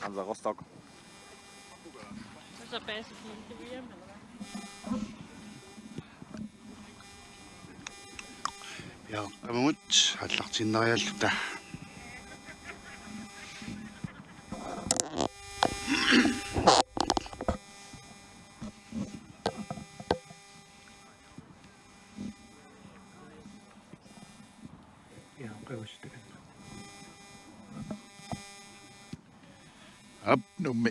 Hansa Rostock. Så basically det VM eller hvad? Ja, amut аллартиннариаллута. Ja, qavastaka. nummi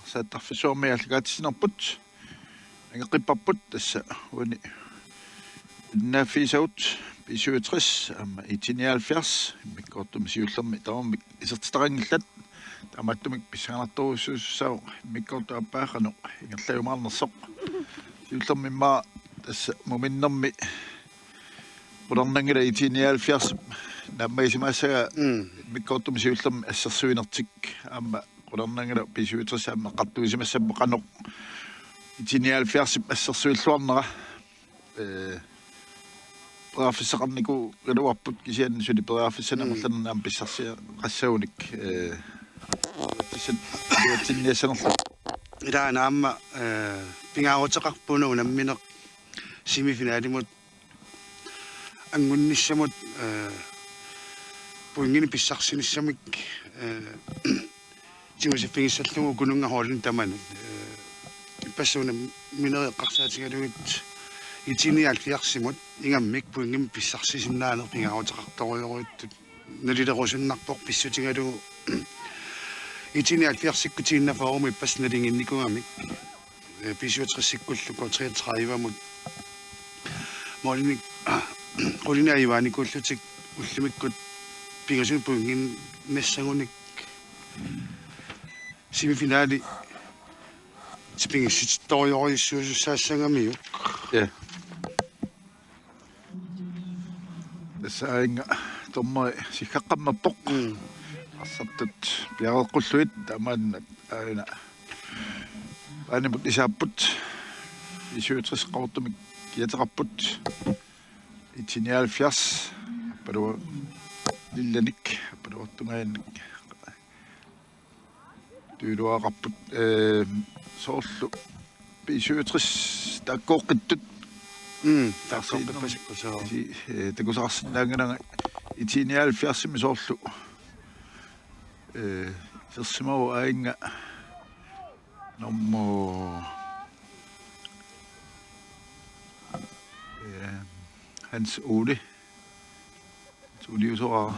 saattarfisuarmiallagaatissinerput angaqipparput tassa uni naafiisaut 67 amma 79 mikkortum siullermi taramik isertitaringillat tamattumik pissanartorusussaau mikkortu appaaqanu ingerlajumaarnersoq siullermimmaa tassa muminnermi qularnangila 79 nammaisimaassaga mikkortum siullermi assersuinertik amma qularnangila 67 amma qartuisimassappa qanoq 79 assersuilluarnera Peraafissaqarniku galuarput kisian suli peraafissanamullan am pissarsia qassaunik tinniassanerla Ila naamma pingaarutaqarpunu nammineq semifinaalimut angunnissamut puingini pissarsinissamik timusiffingissallugu kununga hoolin tamanu ipassuuna minereqqarsaatigalugit itinialfiarsimut ingammik puingim pissarsisimnaaner pingaarutaqartoriuruittut nalilerusunnarpoq pissutigalugu itinialfiarsikkutiinna forum ippasnalinginnikungamik pisuutrissikkulluko 33-mut molnik qulina ivaanikullutik ullumikkut pingasun puingin nassagunik semifinaali tipingissutoriorisuusussaassangamiuk ja sainga tommai sikkaqqammappoq арсартут пиареққуллуит тамааннат аана анимут исааппут исуутрис қаортумик киатеқарпут 79 аппалуа лилланик аппалуартунгаанник тюлуақарпут соорлу исуутрис таккооққиттут таккоққиппасиккусаа такусаарсинаангана 79 мисоорлу сэрсимау аинга номмо Hans Ole Uliusora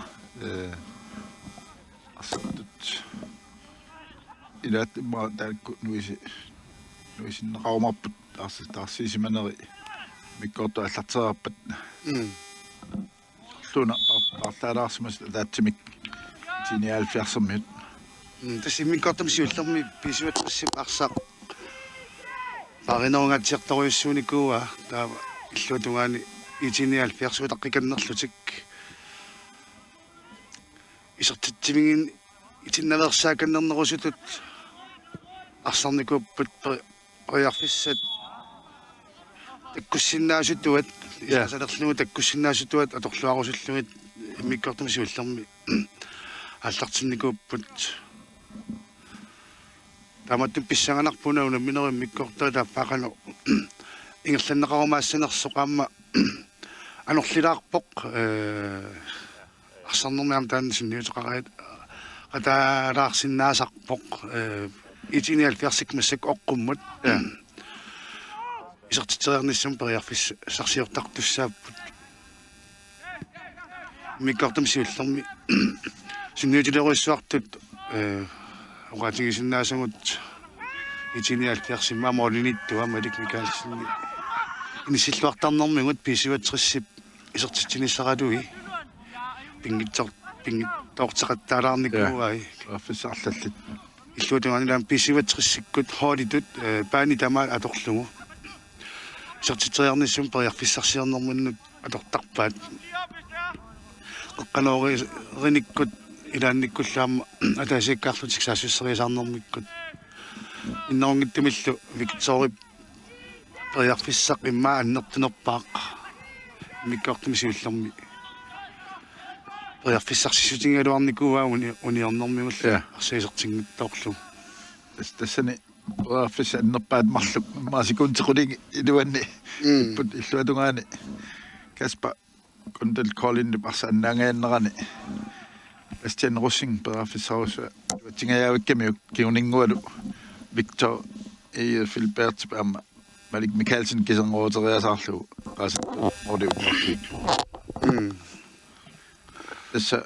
асартут илаат имма таакку нуиsin рауmarput таарсисиманери миккорту аллартераппат луна партаалаарсимас таатсимик 79 тассиммиккортум сиуллерми писуатриссип арсақ паринерунгатсиарторюссууникууа таава иллутунгаани 79 таққиканнерлутик исертитсимигин итиннаверсааканнернерусутут арсарникууппут приарфиссат таккуссиннаасутуат исасалерлугу таккуссиннаасутуат аторлуарусуллугит миккортум сиуллерми аллартинникууппут таматту писсаганарпунауна минерим миккортаа тааппаақану ингерланнеқарумаассанерсоқаама анерлилаарпоқ арсарнермиам тааннисинниутеқараат qataalaarsinnaasarpoq itinialfiarsik massak oqqummat isertiteriarnissum periarfis sarsiortartussaaput mikkortum siullermi sinniutileruissuartut oqatigisinnaasumut itinialfiarsimma molinittua malik mikaalsinni inissilluartarnermingut pisuatrissip isertitsinissaralui pingittortaqattaalaarnikuuai аффисаарлаллит иллуутугаанилаам писиватриссиккут хоолитут паани тамаа аторлугу сертитериарниссум периарфиссарсиарнэрмуннут атортарпаат эққаноорисниккут илаанниккуллаама атаасиккаарлутик саассуссериасаарнэрмиккут иннерунгиттумиллу викторип периарфиссақ иммаа аннертунерпаақ миккортumi сиуллерми Periarfissarsiссутингалуарникуа униорнэрмигулла Ja. арсаисертингиттоорлу. тассани офис аннерпаат марлук маасикунтеқулиги илуанни иппут иллуатунгаани каспа кондел коллинни парсааннаангааннерани Christian Russing перафиссаруса тингаявикками киунингуалу Victor и Philbert амма Malik Mikkelsen кисангоотериасаарлугу қаса орди тасса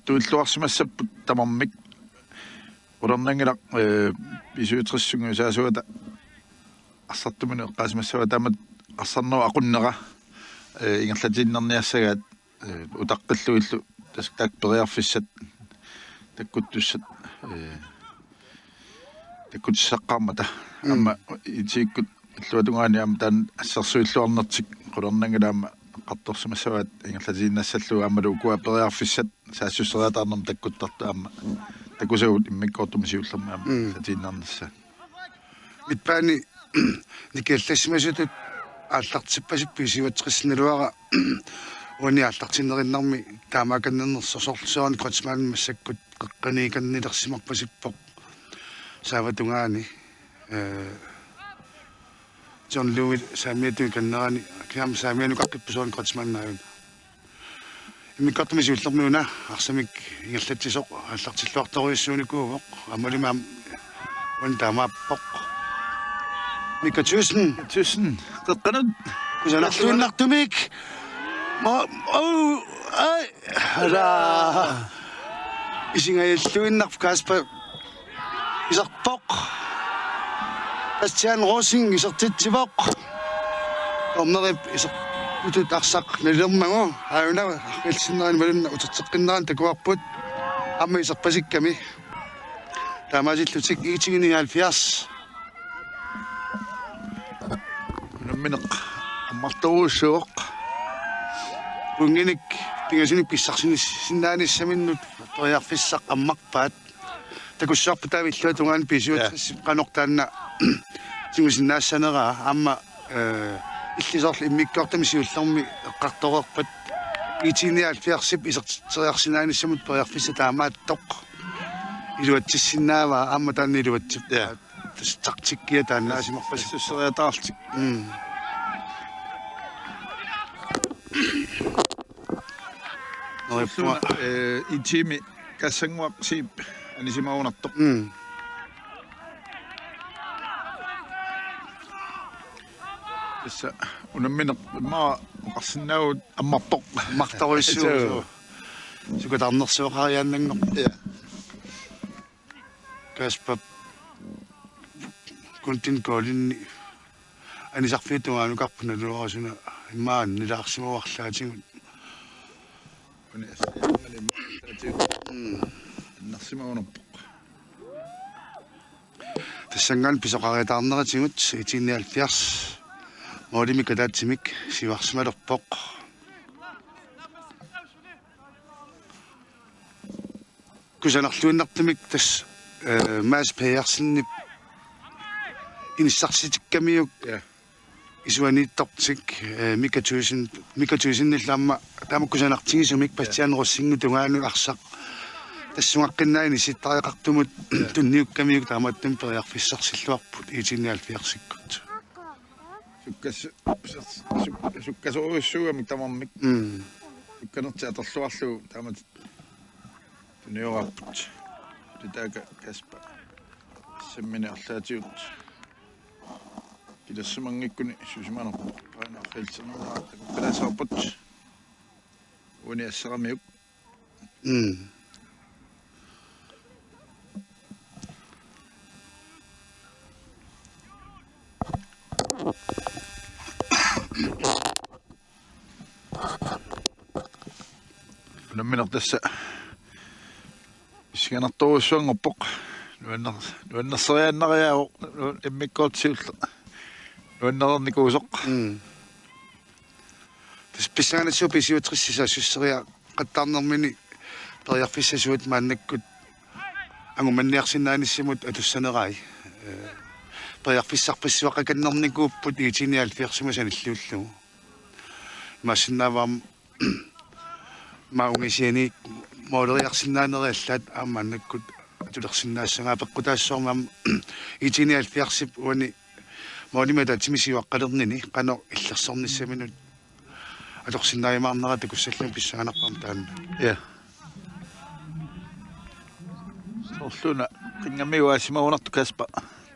туиллуарсимассаппут тамармик улернангилақ писуутриссунгусаасуата ассартумини эққаасимассава таамат арсарнера ақуннера ингерлатиннерниассагаат утаққиллуиллу так периарфиссат таккуттуссат таккутсаққармата амма итиккут иллуатунгаани ам таан ассерсуиллуарнертик қулернангилаама qattorsumassavat ingerlatinassalluu aammalu ukua periarfissat saassусериатаарнерм таккуттарту аама такусагут иммиккоортумасиуллерма аама сатииннарнасса митпаани никеллассимасутут ааллартиппасипписиватеқиссиналуара уни ааллартиннериннарми таамааканнернерсорсорлусуарни кротсмаан массаккут қеққаниканнилерсимарпасиппоқ сааватунгаани John Lewis saamiatu kannarani kiam saamianu kakkippusuan kratsmannaayun immikkattumisiullermiuna arsamik ingerlatsisoq аллартиллуартаруйссуунikuuvoq амалимаам ун таамааппоq микатюсн теққанут кусанарлуиннартумик ма ай ара исингаяллуиннарф каспа исарпоq Christian Russing isartitsivoq omnerip isar utut arsaq nillermagu auna ilsinnerani malunna uterteqqinneran takuarput amma isarpasikkami taamasillutik iitigini 70 намминеқ аммарторуссуоқ unginik pingasuni pissarsinis sinnaanissaminнут toriarfissaq ammarpaat takussarpu taavillуатунгаани pisuutrissip qanortaanna сингусиннаассанераа аама иллисорл иммиккортамисиуллерми эққарторерпат итиниал фиарсип исертериарсинааниссамут периарфисса таамааттоқ илуатсиссиннаава аама таанни илуатсип тактиккия тааннаасимарпас сусериатаартик нойппуа итими кассангуақ сип анисимаунартоқ тасса унамминеқ маа қарсинаагут аммарпоқ мартаруиссуу сукатарнерсуоқариааннангоқ каспа контин колинни анисарфиитугаану карпуналуарасуна имаан нилаарсимаварлаатигут уни ассиамали таатиг нарсимаунарпоқ тассанган писоқариатаарнератигут итинниал 70 Молими кадатсимик сиварсималерпоқ кусанарлуиннартумик тас маас пеерсиннип иниссарситиккамиук исуанииттортик микатуисиннилламма таама кусанартигисумик Christian Russing тунгаану арсақ тассунгаққиннаани ситтариақартумут тунниуккамиук тааматтум периарфиссарсиллуарпут итинниал 40-сиккут суккасоруссуугами тамармик сукканертиаторлуарлуу таамат туниораппут титака каспа семмини арлаатиут килассамангиккуни сусиманерпо паана фэлсернера паласарпут уни ассарамиук намминер тасса исганарторуссуангорпоқ нуаннерсериааннариао иммиккоотсиулла нуаннерникуусоқ тас писсаанассуу писиутриссиса суссериа қаттаарнермини периарфиссасуут мааннаккут ангуманниарсинааниссимут атуссанерай периарфиссарпассуақаканнерникууппут итиниал фиарсимасаниллууллугу массиннааваам маунgisиани моолериарсиннаанериаллаат аамааннаккут атулерсиннаассангаа пеккутаассоормаама итиниаллиарсип уани моолимата тимисиуаққалернини қано иллерсорниссаминут алорсиннааймаарнера такуссаллун писсаанарпам таанна я сорлуна қингамиуаасимаунарту каспа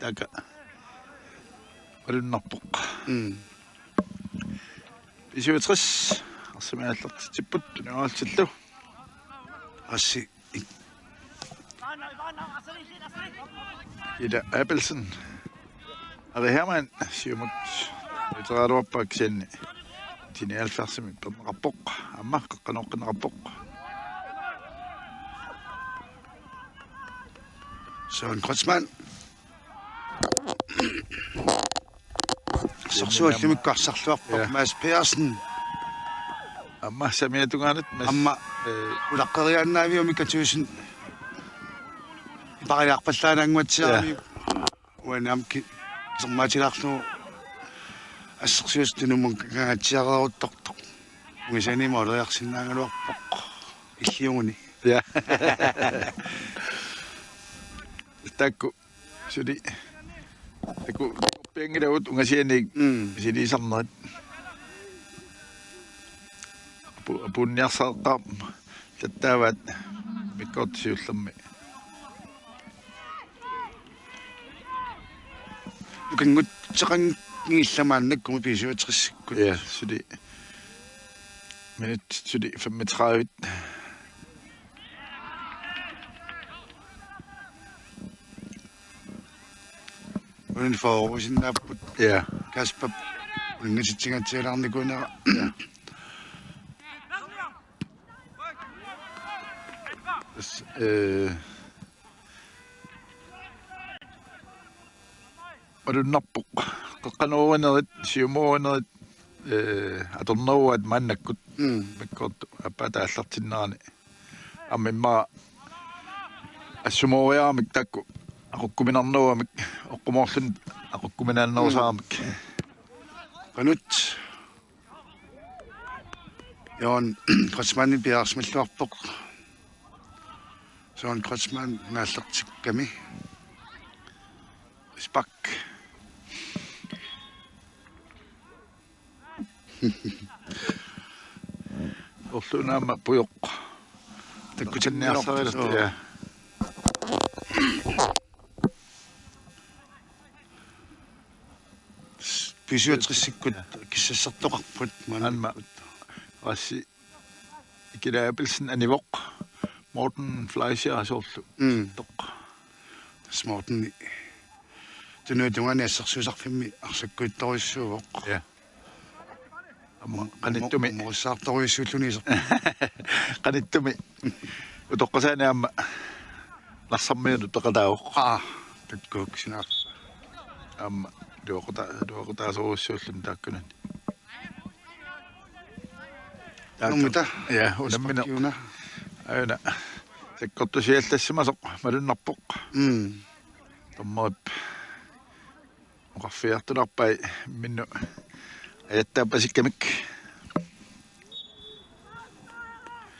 така алуннарпоқ исуитрис арсимааллартитиппут нуаалтиллу асси ида Appelsen Herman siumut итераалуарпаак сианни тиниалфарсими пернеқарпоқ амма қаққаноққинеқарпоқ Søren Kreutzmann. Sorsuallimikkarsarluarpoq Mads Persen. амма самиатунгаанат Amma ulaqqeriaannaaviumikatuusin ipariarpallaanaanguatsiarami uanaamki sermaatilaarlu ассерсуустунумун каагаатсиареруттортоқ угисанима олериарсиннаангалуарпоқ иллиугуни я такку суди такку пенгераут угасианик сидисарнерат пунниарсааққаа таттааваат миккортсиуллерми укингутсеқангиилламааннаккуми писуатериссиккут я суди минут суди 35 Uden for oversinnapput я Kasper унгаситсигатсиалаарникунера оруннарпоқ қеққануунерит сиумуунерит аторнеруат мааннаккут миккорт аппатааллартиннерани аммимма ассумориаамик такку ақуккуминарнуамик оққумоорлун ақуккуминааннерусаамик qanut Jon Kreutzmann piarsmalluarpoq Søren Kreutzmann naallertikkami spak орлунаама пуйоқ таккутинниарсарилэрт я pisuatrissikkut kissassertoqarput анма расси икила Appelsen анивоқ Morten Fleischer асоорлу тоқ смортни тунуутунгани ассерсуусарфимми арсаккуитториссууоқ я амма каниттуми моссаарториуссууллунисер каниттуми утоққасааниамма ларсармиуну пеқатаоқ таккук синаар амма дуоқутаасоруссууллун тааккунани нумита я унаммина юна аюна секкортусиаллассимасоқ малуннарпоқ томмоп оқарфиартуларпай минну аяттаапасиккамик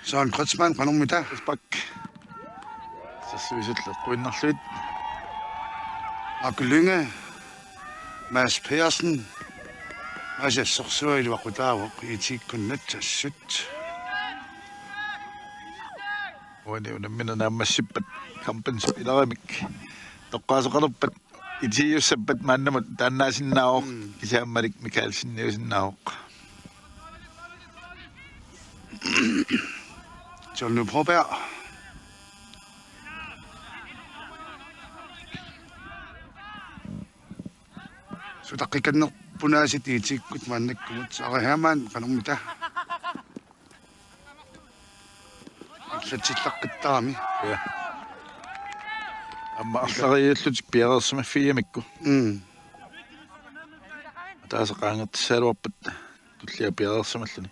Søren Kreutzmann qanumita спак сассуисулле қуиннарлуит Akulynge Mads Persen асерсорсуилуақутаавоқ итиккуннат тассут уани унаммина нааммассиппат кампенс иларамик тоққаасоқалерпат итиуссаппат мааннамут тааннаасиннаавоқ кисааммалик микаалсинниусиннаавоқ John Nyborg Så taqikannerpunaasit iitikkut maannakkumut Sara Herman qanumita аллатиллаққиттарами я амма арлариуллутик пиареерсимаффиямикку таасақаангертсаалуарпат туллиа пиареерсималлуни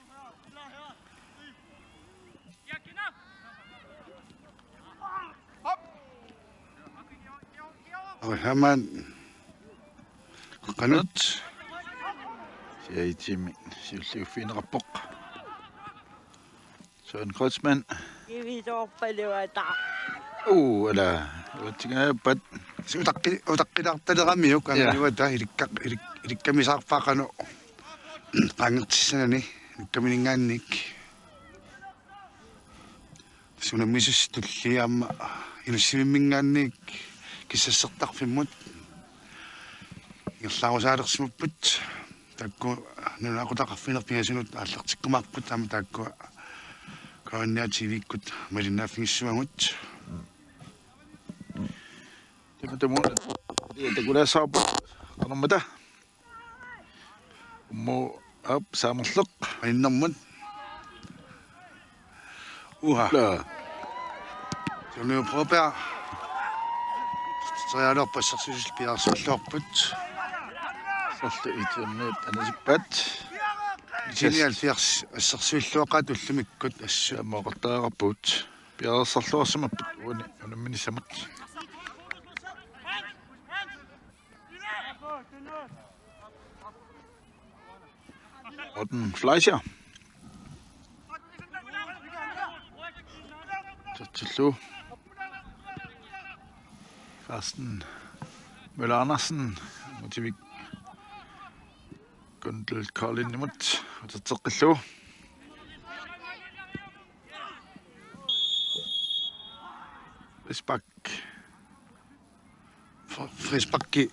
Sara Herman qanut сиаитими сиуллиуффинеқарпоқ Søren Kreutzmann. Kivisoorpaluata. Ala. Utingaappat. Utaqqilaartaleraamiuk angaluata ilikkamisaarpaaqanu qaangertissanani ilikkamininggaannik sunammisus tulliaamma ilussimimmingaannik kissassertarfimmut ingерлаарусаалерсимуппут такку нунаақутақарфинерпингасунут ааллартиккумаарпут таама тааккуа каанниативиккут малиннааффингиссуагут Temo te kulaassaarpa qanermata ummu ap saamerleq ainnermut uha la Sonu proper Trialorpassarsusil piarsullorput sarlu iternet anasippat Genial fiars assarsuilluaqa tullimikkut assu moqortaaqarput piarersarluarsumapput uani unamminissamat Morten Fleischer. Tatlu. Carsten Møller Andersen. Motivik. Gundel Colin imod. Tatlu. Frisbakki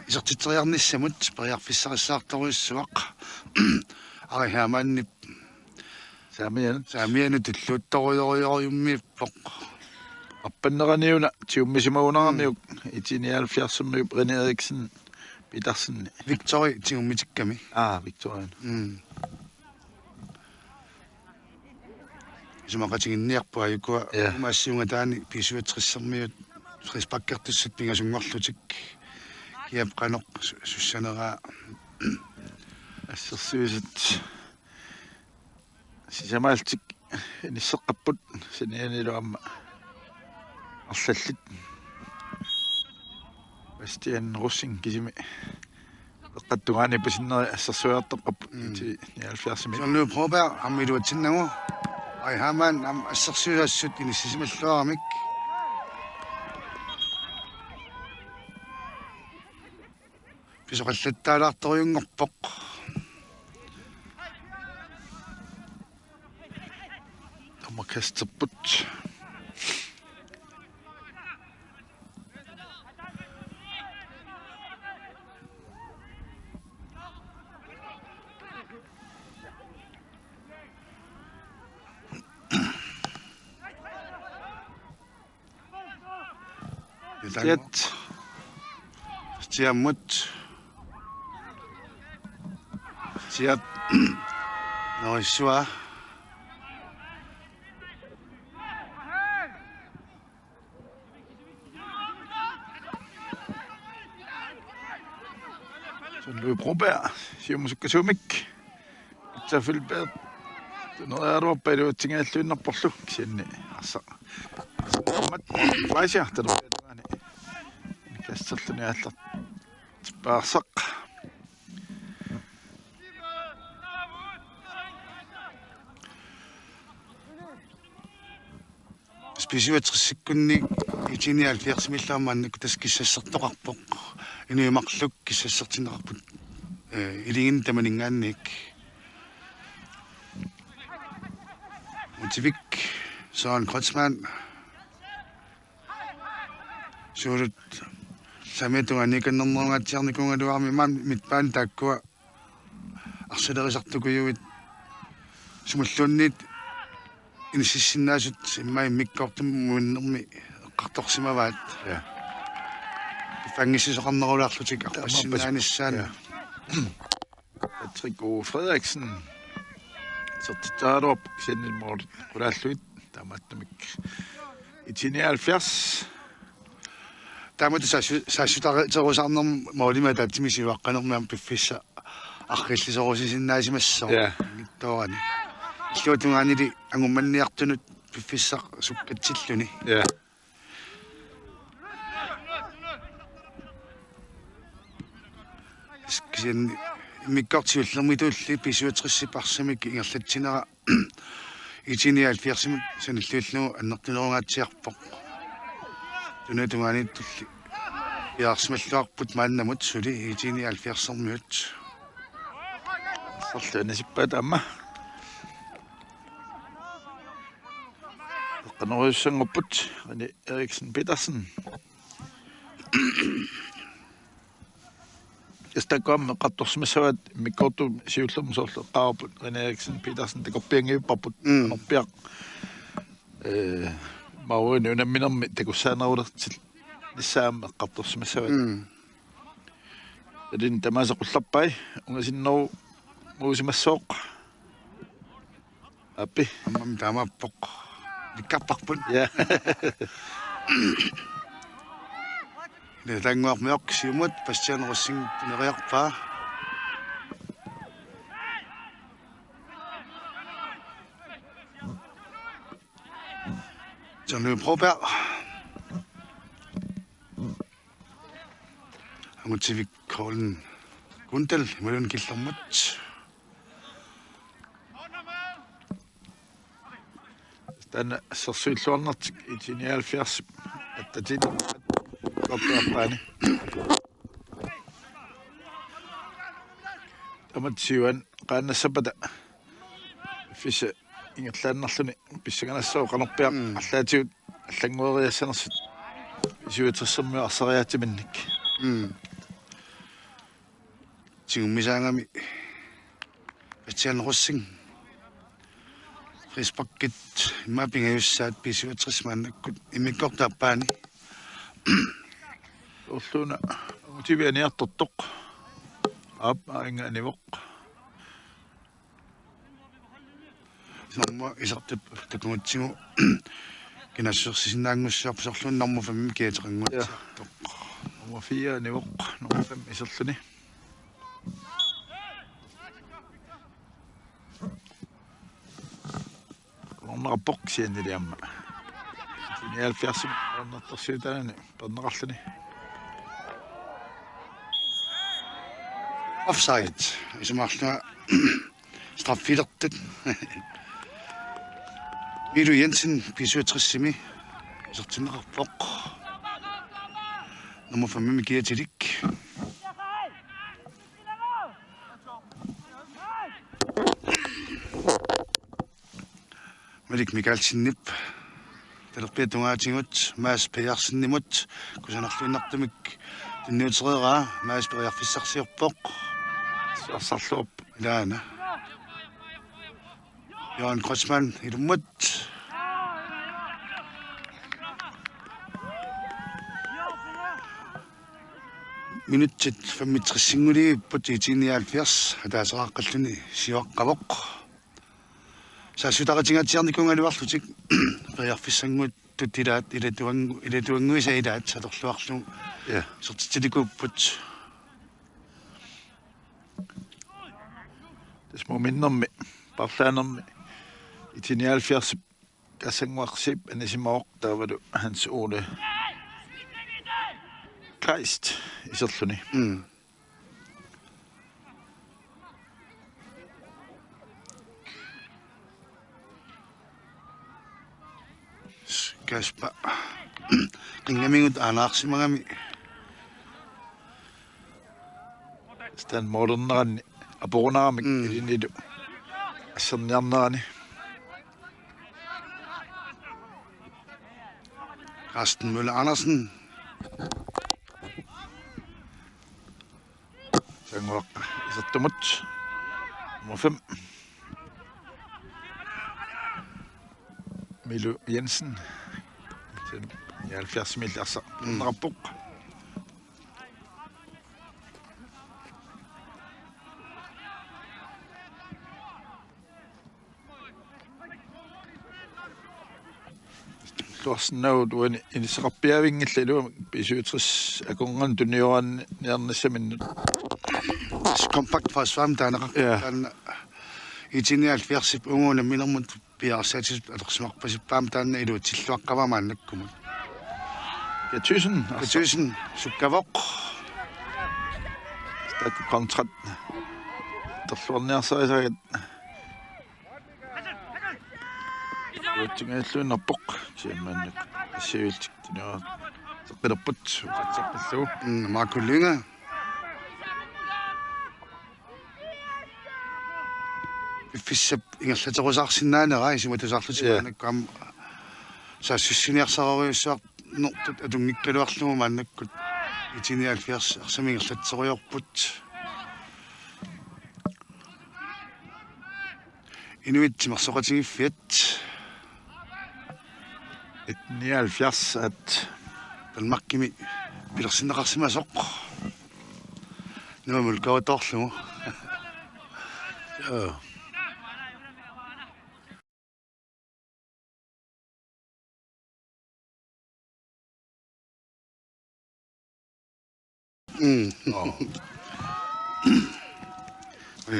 isartiteriarnissamut pariarfissarissаарtoruissuaq arihaamaannip saamianu tulluuttorujoriummiippoq аппаннераниуна тиуммисимагунаарниук итиниалфиарсуммиуп René Eriksen питарсинни Victory tiummitikkami Victoria isumaqatiginniarpu ayukua umaassiunga taani pisuatrissarmiut frisbakkertussut pingasungorlutik kiap qanoq sussaneraa ассерсуисат сисамаалтик нissеққаппут синианилуамма арлаллит Bastian Russing кисими эққаттугаани пасиннери ассерсуиартоққап ити 70 Sonu proper ammiluatsinnagu arihamaan am assersuassut inissisimalluaramik pisoqallattaalaartoriungorpoq тамакастерпут Jet Tiammut Tiat Noissua Louis Probert siumusukkasuumik itsaafilpeet tuneruarpailuutsingaallunnerporlu kisianni arsa ammat Fleischer taluani kasserluni aallar tipaarsaq spesiuatrissikkunni itinial fiarsimillaamannak taskissassertoqarpoq inuimarluk kissassertineqarput ilingin tamaningaannik Motivik Søren Kreutzmann suurut sametunganikannernerungaatiarnikungaluarmi maam mitpaan taakkua arsilerisartukuyuit sumulluunniit inississinnaasut immaim mikkortum muinnermi eqqartorsimavaat fangissisoqarnerulaarlutik arpassinnaanissaan Patrick O. Frederiksen sertitaaruap kisiannilmoor qulaalluit taamaattamik itini 70 taamut saassutariterusarnerm moolima taatsimisiuaqqanermiam piffissa арриллисорусисиннаасимассоо гиттоорани иллуутунгаанили ангумманниартунут пиффиссақ суккатсиллуни скисин миккартиуллермитуулли писуутриссипарсамик ингерлатсинера 70 саниллуиллу аннертилуунгаатсиарпоq тунатунгаани тулли иарсмаллуарпут мааннамут сули 70 Сарлуна сиппаат амма. Qanoriussangorput ani Eriksen Petersen. Estaqam qattorsmissawat mikkortum siullum soorlu qaarput ani Eriksen Petersen takorpiangiupparput anorpiaq mauini unamminermi takussaanerulertil nissaamma qattorsmissawat adin tamaasaqullarpai ungasinneru muusimassooq appi ammam taamappoq likkarparput ja tanguarmiaq siumut passianerussing puneriarpaa Jean-Louis Probert angutivik kollen Gundel melun killermut Tänne sorsuilluarnertik 79 attatit koppaappaani amatsiuan qaannassapata fisse ingerlaannerluni pissaganassoo qanerpiaq allaatigut аллангуериассанерсут исуитерсэрмиу арсариаатиминник тигуммисаангами патсианеруссин фриспаккит иммапингаюссаат писуатерсмааннаккут имиккортааппаани уллуна утивианиартортоқ ааппаингаанивоқ норма исартип такуматсигу кинассерсисинаангуссаарпусарлун норма фамми киатерингуатсиартоқ норма 4 нивоқ норма 5 исерлуни норнераппоқ сианнилиамма 70 орнерторсиутаани пернеқарлуни offside исмарлуна страффилертут Milu Jensen pisuatrissimi isartinneqarpoq nummer 5 kiatilik Malik Mikalsinnip talerpiatungaatigut maas piarsinnimut kusanarluinartumik tinniutereeraa maas periarfissarsiorpoq сарсарлууп ilaana Johan Krotsmann ilumut minutsit 65 put 79 атаасерааққаллуни сиуаққавоқ саасутаратингатсиарникунгалуарлутик периарфиссангут туттилаат илатуангуисаилаат салерлуарлу я сертитиликуппут тасмоминнэрми парлаанерми 79 кассангуарсип анисимаоқ таавалу Hans Ole Kleist исерлуни Kaspa qingamingут aanаарsimagami стан модернерани апорунаарамик илинилу ассерниарнерани Carsten Møller Andersen сангуақ исертумут nummer 5 Milu Jensen 70 mil altså rapport Tuossannau tuon inisrappiavingillu pisuutris akungan tunioran niarnassaminut kompakt forsvarm taanaqartan itinialfiarsip unguna minermut piarsatis alersimarpasippaam taanna iluutilluaqqavamaannakkumut Tusind sukkavoq stakku kontrakt terluarniarsarisaagat Uatsingaallunarpoq siammaannak ассиултик тинера теққилерпут саққиллуу маакуллинга фиссап ингерлатерусаарсинаанера исиматусаарлутимаанаккам саассиниарсарариуссаақ нортут атунгиккалуарлугу мааннаккут итиниалфиарс арсамингерлатсериорпут инуитсимерсоқатигиффиат 79 at талмаккими пилерсиннеқарсимасоқ нуамул каваторлугу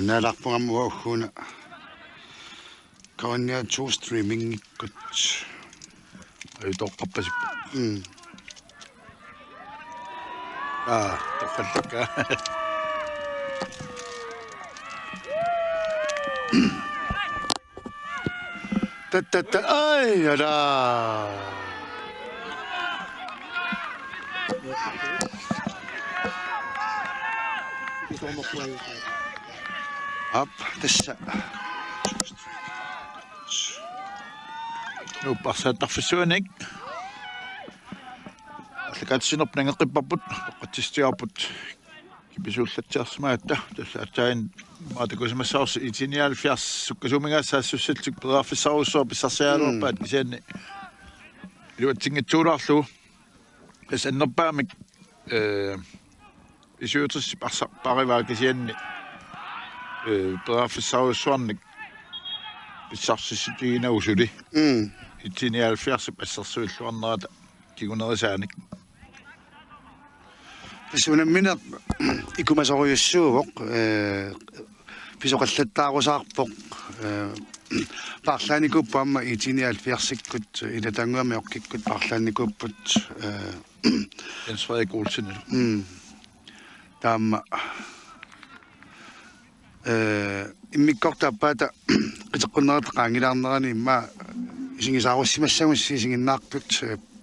Naalaqpungamua ugguna kawannia two streaming ikkut toqqappasip toqqallakka tatta ai yara up tässä Upparsaatarfissuanik аллакаатсинерпнангеққиппарпут тоққатсистиарпут киписууллатсиарсмаатта тассаатсаин маатакусимассаарси итиниалфиарс суккасумингаассаассуссатсик перааффисаруссуа писсарсиаалуарпаат кисианни илуатсингитсуулаарлу кас аннерпаамик исуутэрси парсарпариваа кисианни перааффисаруссуарник писсарсиссутигинаусули итиниалфиарсип ассерсуиллуарнерата кигунерисааник писунаммина икумасориуссуувоқ писоқаллаттаарусаарпоқ парлааникуппаама итиниалфиарсиккут илатангуами оқкиккут парлааникуппут Jens Frederik Olsen таама иммиккортааппаата qiteqqunnerataqaangilаарnerani imma isинgisaarussimassagussi isинginnaartut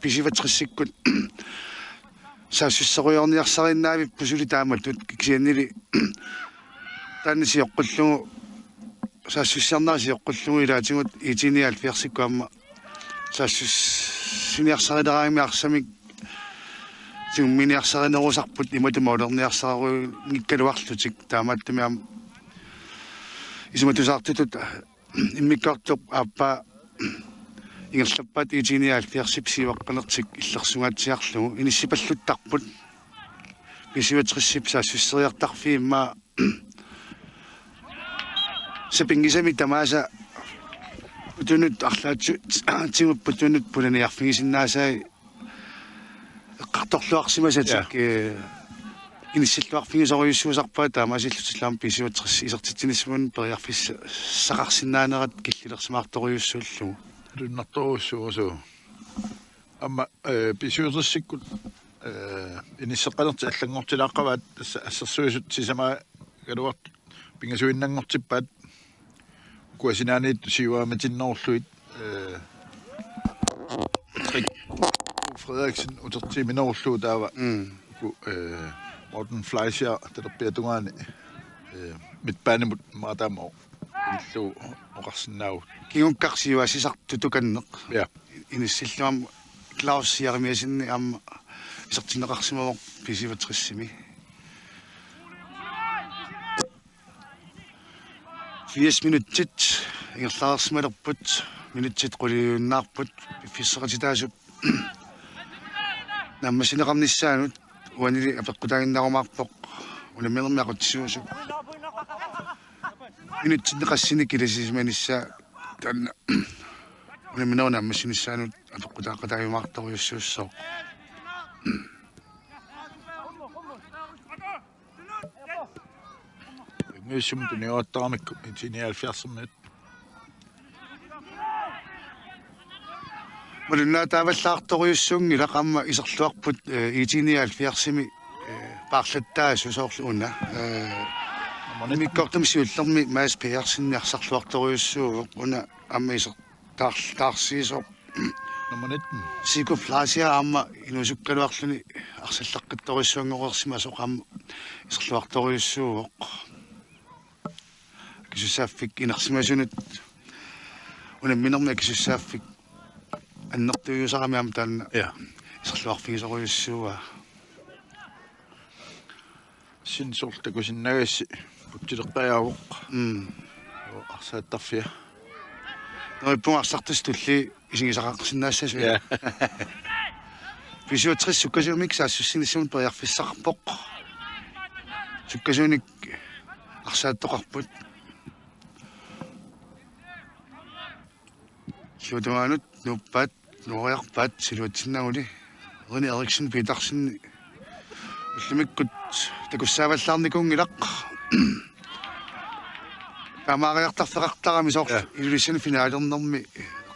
писиватриссиккут саассуссеруйорниарсариннаавип пусули тааматтут кисианнили тааннисиоққуллугу саассуссиарнарисиоққуллугу илаатингут итиниалфиарсиккуамма саассуссиниарсарилераамиарсамик тимминиарсаринерусарпут иматума олерниарсаруй гиккалуарлутик таамааттамиам исиматусаартутут иммиккартоқ ааппа ингерлаппат итиниалфиарсип сиваққанертик иллерсугаатсиарлугу иниссипаллуттарпут писиватриссип саассуссериартарфиимма сапингисами тамааса утунут арлаатсу тимуппутунут пуланиарфигисиннаасаа эққарторлуарсимасатик иниссиллуарфигисориуссуусарпаа таамаасиллутиллаам писиватрисси исертитсинисмун периарфисса сақарсинаанерат киллилерсимаарториуссууллугу руннарторуссуусу амма писиутерсиккут иниссеққалерти аллангортилааққаваат ассерсуисут сисама галуарт пингасуиннангортиппаат куасинаанит сиуааматинноорлуит трик Frederiksen утертиминоорлуу таава Morten Fleischer татерпиатунгаани митпаанамут маатаамо иллуу оқарсинаау киункарсиуасисартутуканнеқ я иниссиллуам Klaus Jeremiasinni am isartinneqarsimavoq pisivatrissimi 80 minuttit ingerlaarsimalerput minuttit quliunnaarput fissaqatitaasup наммасинеқарнissaanut уанили апеққутаагиннарумаарпоқ уламмермиақутсиусуп минутсинеқассини киласисиманissaa танна уламминерна аммасинissaanut апеққутаақатаагимаарторюссууссоо ngysum tuniuattaramikku 79 Mulunna taavallaartoriussuungila qamma iserluarput 79 paarlattaasu soorluuna mikkortumsiullermi maas piarsinniarsarluartoriussuuq una amma таарсиисо nummer 19. Siku Flasia aama inusukkaluarluni arsallaqqittoriussuangoqersima soqam isqluartoriussuuq kisusaaffik inersimasunut unamminerma kisusaaffik annertuiusarami am taanna Ja. isqluarfigisoruissuua Sinsortakusinnagassi puttileqqajaavoq arsaattarfia. noippungarsartus tulli isingisaqaqqsinnaassasu Ja. Fysiotris sukkasuumik saassussinissumut periarfissarpoq sukkasuunik arsaattoqarput Siutuanut nuppat nuoriarpat siluatsinnauli Rene Eriksen Petersen уллимиккут такуссааваллаарникунгилақ тамаариартарфеқартарами соор илулиссани финаалернэрми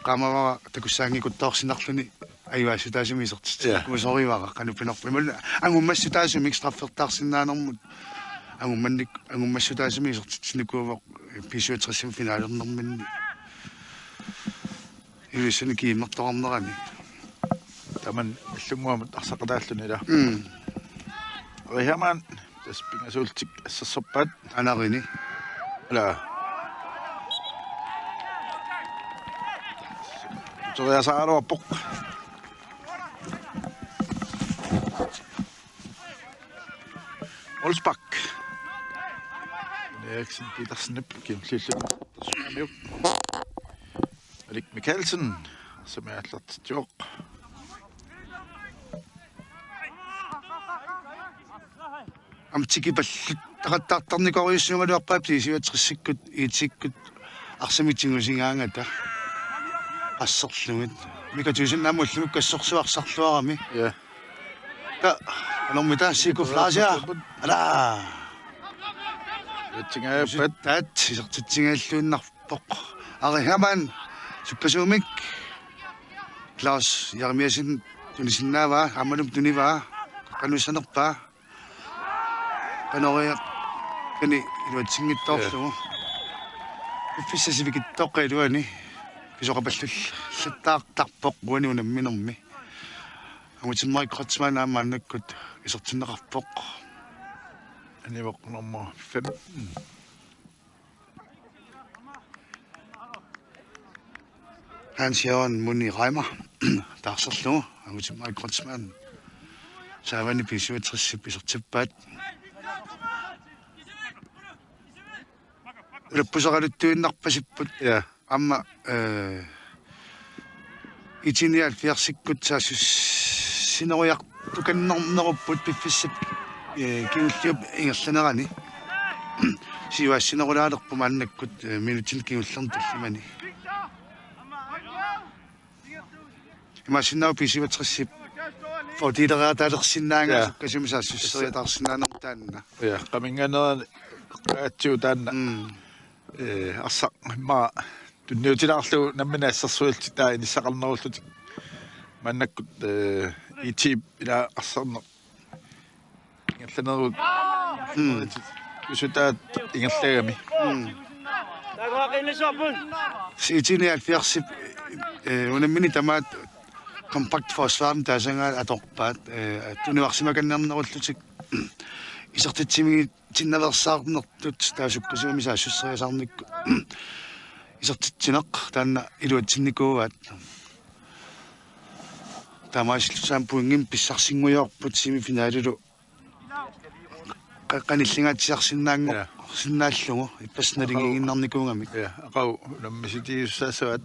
qaamavara takussaangikuttaorsinarluni ayuassutaasumi isertit kuusoривара qanuppinerpu imalla angummassutaasumi straffertaarsinnaanermut angummassutaasumi isertitsinikuuvoq pisuutrissimi finaalernerminni ilulissani kiimmertornerami Taman illunguamut arsaqalaalluni ila. Rihaman taspingasultik assassorpaat anarini ala. Toriasaaruarpoq. Olsbak. Eriksen Petersen kimlillu tassuamiuq. Alik Mikkelsen samiallartitjuoq. amtiki pallut taqattaartarnikoriussuungaluarpaap siuatrissikkut iitikkut arsamitsingusingaangata qassarlugit mikatuusinnaammu ullumuk kassorsuarsarluarami Ja. ta anormita Siku Flasia ala Yatsingaappat taat isertitsingaаллуиннарпоq arihaman sukkasuumik Klaus Jeremiasin tunisinnaava ammalum tunivaa qanusanerpaa qanoria kani iluatsinngittoorlugu uffissasivikittoqqailuani kisoqapallull llattaartarpoq uani unamminermi amutimmari krotsman aammaannakkut isertinneqarpoq anivoq nummer 5. Hans Jørgen Muni Reimer taarserlugu amutimmari krotsman saavani pisuutrissip isertippaat ulappuseqaluttuinnarpasipput Ja. amma itinial fiarsikkut saassus sineriartukannernerupput piffissap kiulliup ingerlanerani siuassinerulaalerpuma annakkut minutin kiullerntullimani имаасиннау писиватриссип фотилераатаалерсиннаанга суккасуми саассуссериатаарсиннаанертаанна Ja, qaminganerani qaatsu taanna арсақ ма тунниутилаарлу намминаассерсуилти таа инissaqarnerullutik маннаккут итип ила арсарнер ингерланерут кусутаат ингерлагами Taqaqinnisarpun itinial fiarsip unamini tamaat kompakt forsvaarn taasangaal atorpaat tuniarsimakannernerullutik isertitsimi tinnaversaarnertut taasukkasuumi saassusseriasarnikku isertitsineq taanna iluatsinnikууvaat tamaasillutsaam puingim pissarsinguyorput semifinaalulu qanillingaatiarsinnaango sinnaallungu ippasnalingiginnarnikuungamik ja aqau nammisitiussaasuat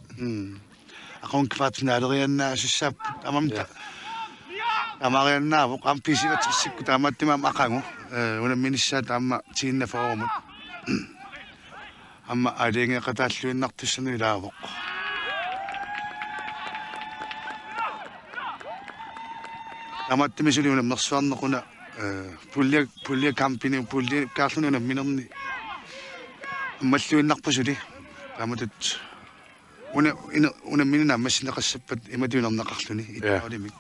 aqon kvartfinaaleriannaa sussaapпут amamta amariannaavo qampisivatrissikku taamattimam aqangu unamminissaat aamma tiinnaforumut amma alingeqataalluinnartussanu ilaavoq taamattimisuli unamnersuarnequna pullia kampini pullia kaarluni unamminerni аммаллуиннарпусули тааматут унамминина аммассинеқассаппат иматуинернеқарлуни иттаулимик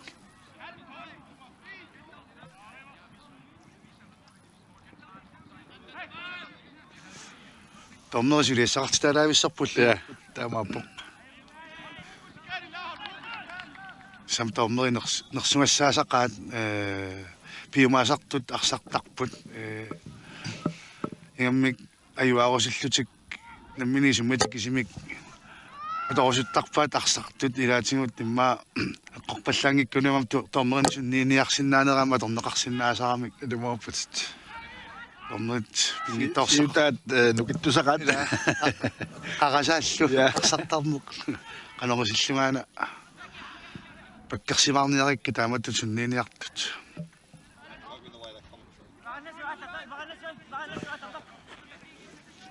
томнерисулиассақартитаалаависсарпулли ja taamaappoq самтаумнери нерсунгассаасақаат пиумаасартут арсартарпут ингаммик аюаарусиллутик наммини сумматик кисимик аторсуттарпаат арсартут илаатингут имма эққорпаллаангиккунамам тоомнерин суннииниарсиннаанерама торнеқарсиннаасарамик думааппут торнерит пингитторсақ сиутаат нукиттусақаат арасааллу арсартарнеқ канорусиллунгаана паккерсимаарниарикка тааматтут суннииниартут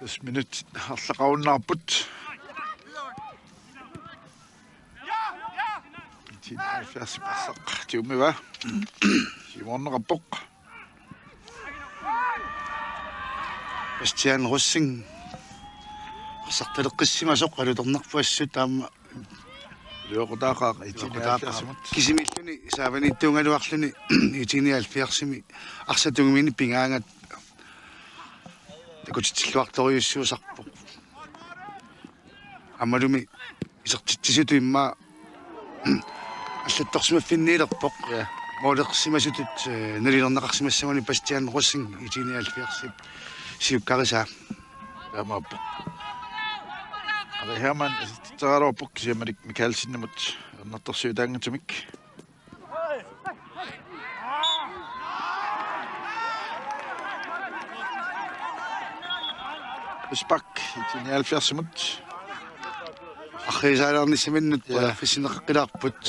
this minute арлақауннаарпут тинафяс пассақ тиумива симорнеқарпоқ Bastian Russing сарталеққиссимасоқ алуторнарпуассу таама леоқутаақаа итинафясмут кисимиллуни сааваниттуунгалуарлуни итиниалфиарсими арсатунгмини пингаангат такутиллуарториуссуусарпоқ амалуми исертитсисуту имма аллатторсимаффинниилерпоқ моолеқсимасутут налилернеқарсимассамани Bastian Russing итиниалфиарсип сиуккарисаа таамааппоқ ара Hermann таарапоқ кисималик Микаэлсиннамут нартарсуутаангатумик Спак итиниалфиарсимут ахисаалернисиминнут фисинеққилаарпут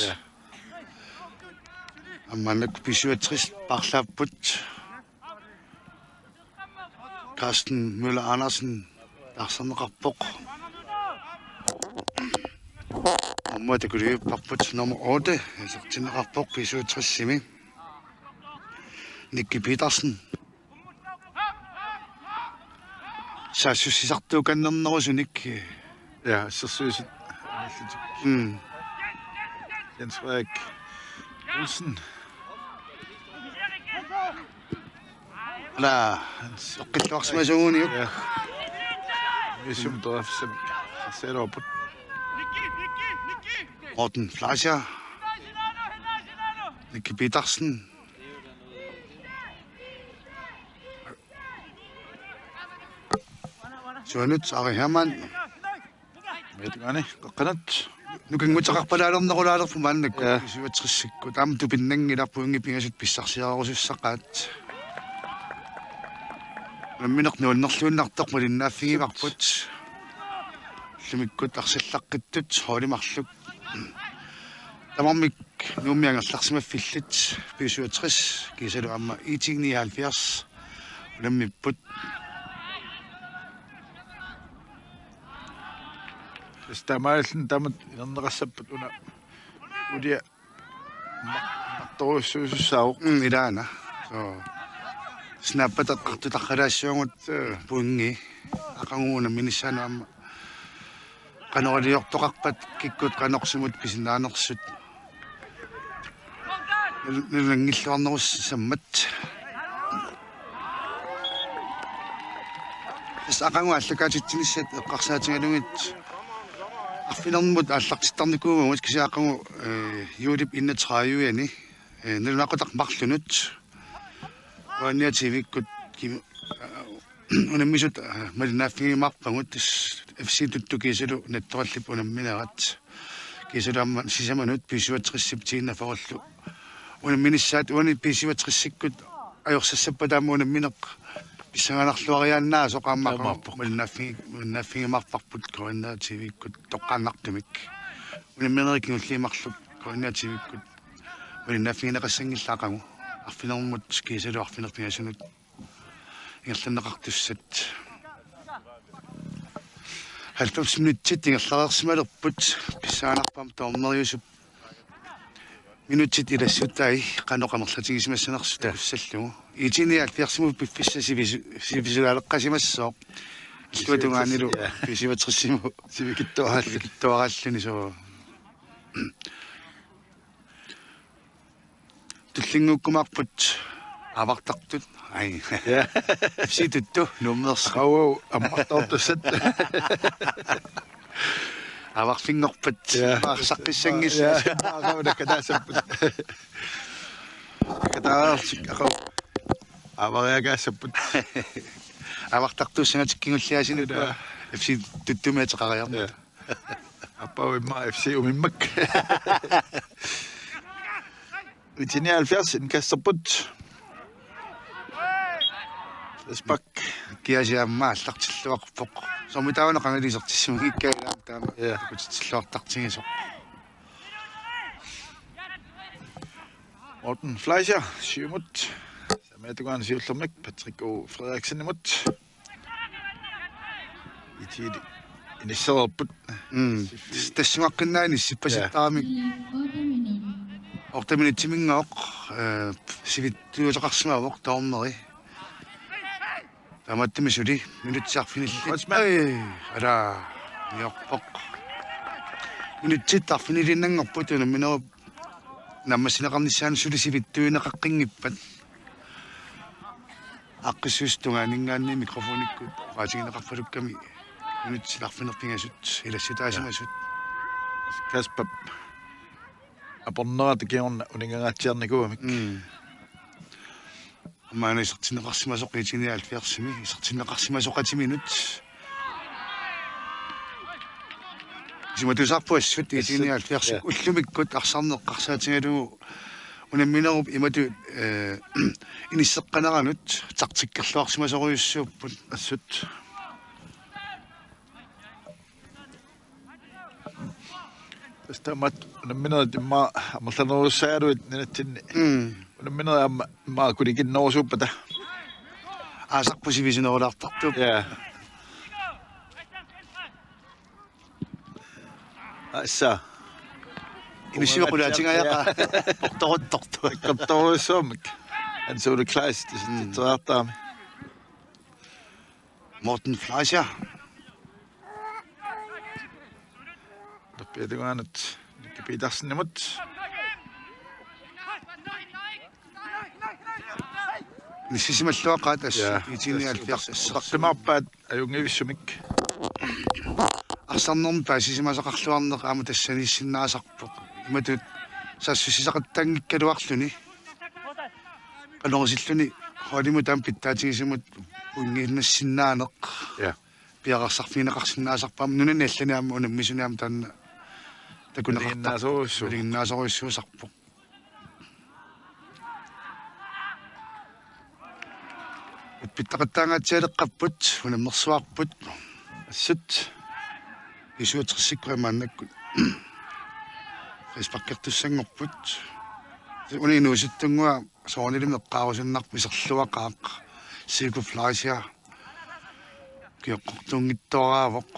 амманак писуатрис парлааппут Carsten Møller Andersen тарсарнеқарпоқ аммата кулиуппарпут номер 8 сертинеқарпоқ писуатриссими Nicky Petersen сассуссисартууканнернерусуник ja сэрсуисит Jens Frederik Olsen ла оққиллуарсимасугуниук Mission Dorfsem Seroput Morten Fleischer Nicky Petersen Sønnet Ari Hermann Medgani Qanat нукингутеқарпалаалернерулаалерфу мааннак сиватриссикку таам тупиннангиларпуинги пингасут писсарсиарусуссақаат намминеқ нуаннерлуиннартоқ малиннааффигимарпут лимиккут арсаллаққиттут хоолимарлук тамармик нууммиангерларсимаффиллит писуатрис кисалу амма 79 наммиппут Стамааллен тамат инернеқассаппут уна улия нартторуссуусуссаауқ илаана со снаппатаққартутаққалаассуангут пуинги ақангууна миниссаанаама каноралиортоқарпат киккут канорсимут писинаанерсут нилангиллуарнеруссаммат ақангуа аллакаатитсиниссат эққарсаатингалугит арфинермут аллартиттарникуугамут кисаақангу юлип 31-яни нилнақутақ марлунут ваниативиккут унаммисут малинаффигимарпагут FC туттукисалу наттораллип унамминерат кисалуамма сисаманут писуатриссиптиинна форуллу унамминиссаат уани писуатриссиккут ajorsassapataamma unammineq писсаганарлуариааннаа соqaamмақарпу малнаффигимарпарпут коиннаативиккут тоққааннартумик унамминерикиуллиимарлук коиннаативиккут малнаффигинеқассангиллаақагу арфинермут кисалу арфинерпиасунут ингерланнеқартуссат 90 минуттит ингерларерсималерпут писсаанарпам тоорнериусуп минутит илассуттай каноқамерлатигисимассанерсу таффаллугу итиниал персиму пиффиссасивисуалеққасимассоо иллуатунгаанилу писиватриссиму сивикиттуараллуни соо туллингуккумарпут авартартут ай ситутту нумерс Ау аммартортуссат аварфингорпат саққиссангис аагауда катаасаппут катаартик аqa авариагаассаппут авартартууссангатиккингуллиасинута FC туттумаатеқариарма аппавимма FC умиммак Итиниалфиарсин кассерпут спак киасиамма аллартиллуақпоқ сомитаавана қангалисертиссуми иккаилаам таама кутиллуартартигисо Morten Fleischer syumut самаатугаан сиуллермик Патрик О Фредериксенimut итиди инissерпут тассуаққиннаани сиппаситтарамик ортаминитсимингаоқ сивиттуутеқарсимаавоқ таормери таматтимисули минутсиарфинилли ала ниорпоқ минутситтарфинилиннангорпут минеру наммасинеқарниссаан сулисивиттуинеқаққингиппат аққиссуустунгаанингаанни микрофониккут раатигинеқарфалукками минутсиларфинерпингасут илассутаасимасут Kasper апорнерат киорна унингагаатсиарникуамик амаана исертинеқарсимасоқ итиниалфиарсими исертинеқарсимасоқатиминут симатусарпуассут итиниалфиарсик уллумиккут арсарнеққарсаатингалугу унамминеруп имату иниссеққанеранут тартиккерлуарсимасоруйуссууппут ассут стамат унамминера тимма амерланеруссааруит нинатсинни унамминера амма куликиннерусууппата аасарпусивисинерулаартартуп асса инисиоқулаатингаяқа порторутторто капторуссуамик ансуули класс тиситтеартаами Morten Fleischer Педуганат кипитарсиннамут нисисималлуақаат асса итиниалфиарсақ қимарпаат аюнгивиссумик арсарнерми паасисимасақарлуарнеқ аама тассаниссиннаасарпоқ иматут саассусисақаттангиккалуарлүни алорисиллүни холиму таам питтаатигисимут унгииннассиннаанеқ пиақарсарфинеқарсиннаасарпаама нунаналланиама унаммисуниама таанна такунеқартарсуусарпоқ питтақаттаангаатсиалеққаппут унаммерсуарпут ассут исуутеқсиккуамааннаккут фейспаккертуссангорпут унинууситтунгуа соонилим неққарусуннарпу исерлуақаақ Silko Fleischer киоққортунгиттораавоқ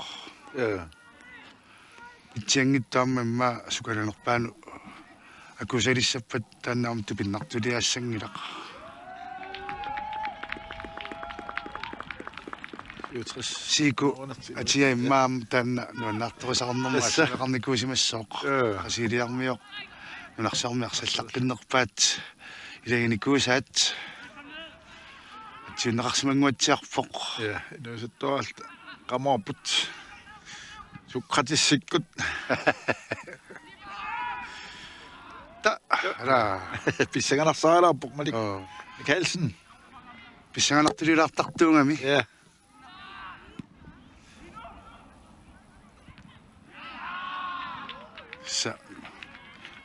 итсиангиттааммамма сукаланерпаану акусалиссаппат тааннаам тупиннартулиаассангилақ сику атиаиммаам таанна нуаннарторисарнерма асеқарникуусимассооқ асилиармиоқ нунарсармиарсаллаққиннерпаат илагиникуусаат тиннеқарсимангуатсиарфоқ инуусаттуаралта қамаапут суккратиссиккут та ара писсаганарсаалаарпоқ малик Михаэлсен писсаганартулилаартартуунгами са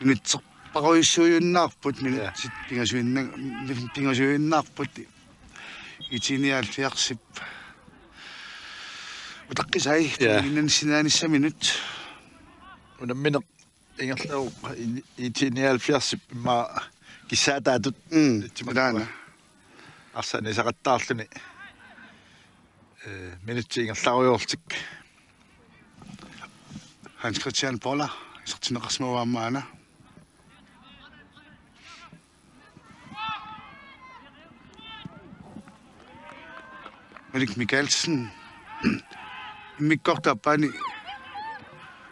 нитсерпаруйуссуйуннаарпут мина сит пингасуиннаарпут итиниалфиарсип утаққисай иннансинааниссаминут унамминеқ ингерлау итиниалфиарсип имма киссаатаатут тимадаана арсани сақаттаарлуни минутси ингерларуйоортик Hans Christian Poller исертинеқарсимаваамаана Erik Mikkelsen иммиккортааппаани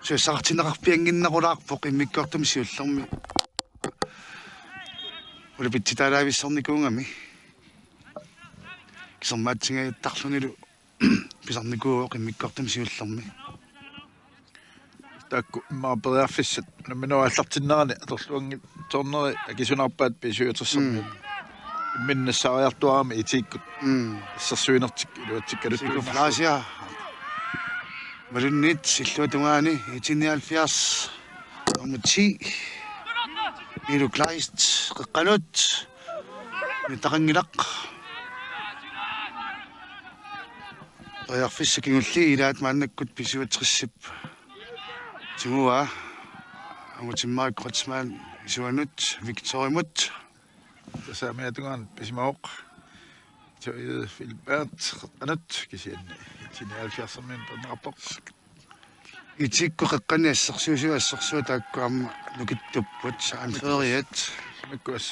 саартинеқарпиангиннерулаарпоқ иммиккортум сиуллерми улипитситаалаависсарникуунгами кисермаатсингаяттарлунилу писарникууоқ иммиккортум сиуллерми taakku immaaperiarfissat namminuallartinnerani atorluangi torneri akisunarpaat pisuutersammi minnassariartuarami itiikkut issarsuinertik iluatsikkalut Flasia. Marunnit silluatungaani 1970 10 Iru Kleist qeqqanut nitaqangilaq Ayarfissakingulli ilaat maannakkut pisuaterissip Timua amutimmaak qotsmaan isuanut Victorimut tasaamiatungaan pisimaoq Filbert qeqqanut kisianni 79 tanaqarpoq Itikku qeqqani assarsuusuassarsuа taakkuamma nukittupпут анфериат mikkuas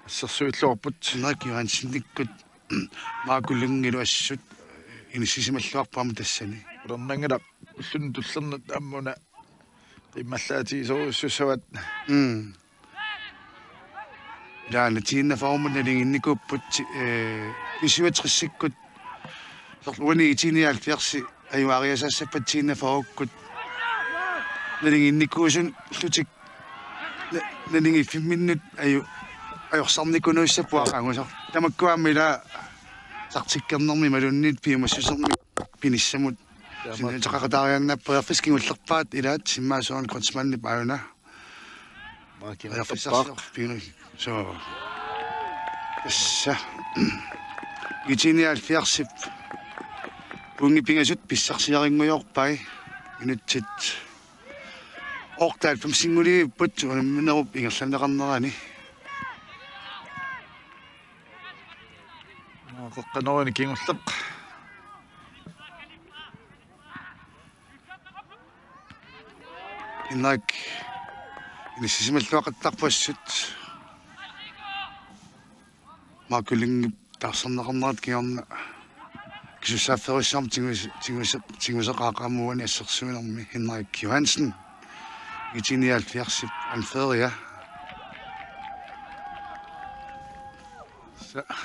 assarsuilluarput Henrik Johansen-nikkut maakуллунгилу ассут инисисималлуарпаама тассани ulernerngala ullun tullernat ammuna qimmallaati sorussussuat Daana tiinna faumuna linginnikkupput isuatrissikkut sorluani itinialfiarsi ayuariasassappat tiinna faukkut nalinginnikkuusun lutik nalingi 5 minut ajorsornikunuissappuaqangusor tamakkuammila sartikkernermi malunnit piumassusermi pinissamut taqaqataariannappeerfiskingullerpaat ilaat simmaasuan krotsmanni pauna Ayarfissarsior pingri so issa itinialfiarsip ungipingasut pissarsiaringuyorpai inutsit ortaal singuliput unamminerup ingerlaneqarnerani qeqqaneruni kingulleq innak inissisimalluaqattarpuassut maakulingip taarserneqarnerat kiorna kisussaafferiussaarm tinguseqaaqaamuani assersuinermi Henrik Johansen itinialfiarsip anferia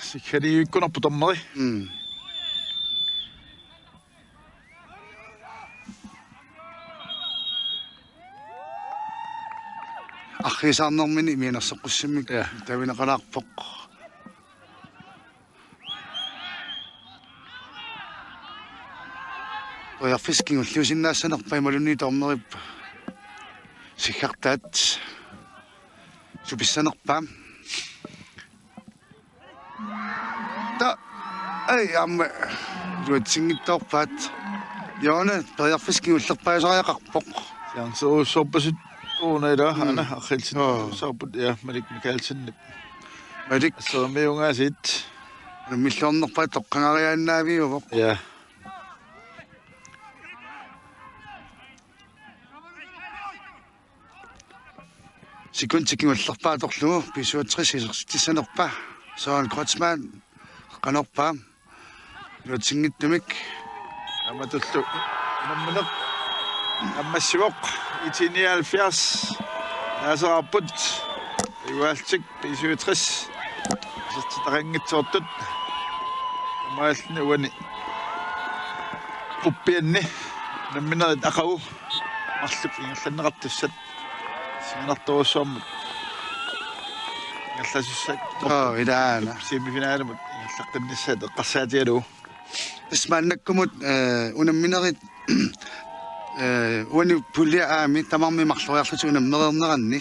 sikkaliikkunarpu torneri Arrisarnermini miinerseqqussimmik tavineqalaarpoq Ayarfiskingulluusinnaasanerpai malunni tornerip sikkartaat supissanerpaam ta ai amma luatsingittorpaat Joona ayarfiskingullerpaasariaqarpoq sianseruussorpasut uunala ana aqilsin saaput ja Malik Mikkelsen Malik assermiungaasit millornerpaat toqqangariaannaaviuvoq ja Sikuntikingullerpaatorlugu pisuatris isertissanerpa soan Krotsman qanorpaam luatsingittumik amatullu nammuneq аммассуоқ итиниалфиарс наасерарпут иуаалтик писуитрис сертитақангитсоортут амаални уани қуппианни намминерит ақагу марлуп ингерланнеқартуссат синартуруссуармут ингерласуссак идаана семифинаалмут ингерлаққинниссаат эққарсаатиалу тасмааннаккумут унамминерит уани пулиаами тамарми марлуриарлуту унаммерернеранни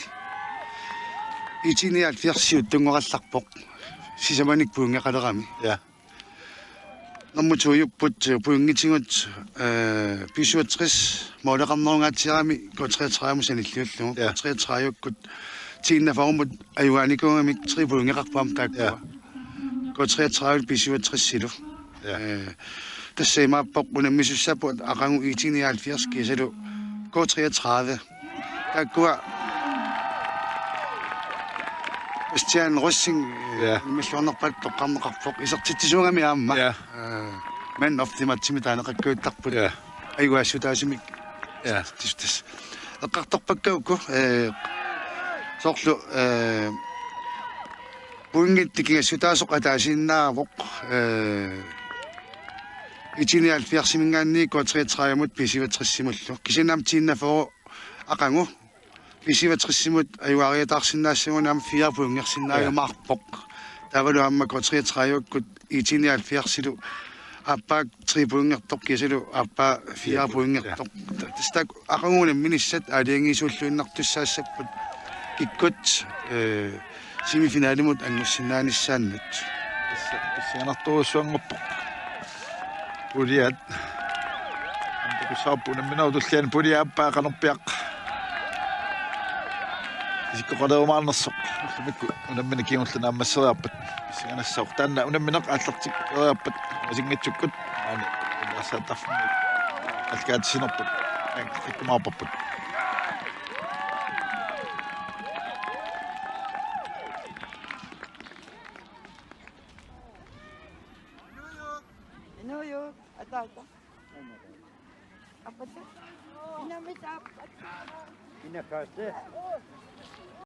итиниалфиарсиут тунгоралларпоқ сисаманик пуунгеқалерами я наммутуйуппут пуунгитингут писуатрис моолеқарнерунгаатсиарами котреатраамусаниллиуллугу котреатрааюккут тииннафарумут аюааникунгамик три пуунгеқарпаам тааккуа котреатраавил писуатриссилу тассаимааппоқ унаммисуссапут ақангу итиниалфиарс кисалу K33 тааккуа Стиан Россинг миллионерпат тоққарнеқарпоқ исертитсуугами аама man of the матимитаанеқаккуиттарпут айгуассутаасимик тистис эққартарпаккауку соорлу буингиттикигассутаасоқ атаасиннаавоқ итини алфиарсимингаанни коотериатраамут писиватриссимуллу кисинаам тииннафоо ақангу писиватриссимут аюариатаарсинаассагунаама фиарпунгерсиннааюмаарпоқ тавалу амма коотериатрааюккут итини алфиарсилу аппаак трипунгертоқ кисилу аппа фиарпунгертоқ тастак ақангуунам миниссат алиангисууллуиннартуссаассаппут иккут семифиналимут ангуссинааниссааннут сианартуусуангорпоқ пулиат ампусааппунамминаутуллиан пулиааппаа канерпиақ исиккоқалеумаарнерсоқ уллумикку унаммина киунгуллуна аммассериарпат сиганассаоқ таанна унамминеқ ааллартик ериарпат асингитсуккут аани саатарфми алкаатсинерпут иккумаарпарпут Inuyo, atata. Apa tu? Inamit apa? Inakase.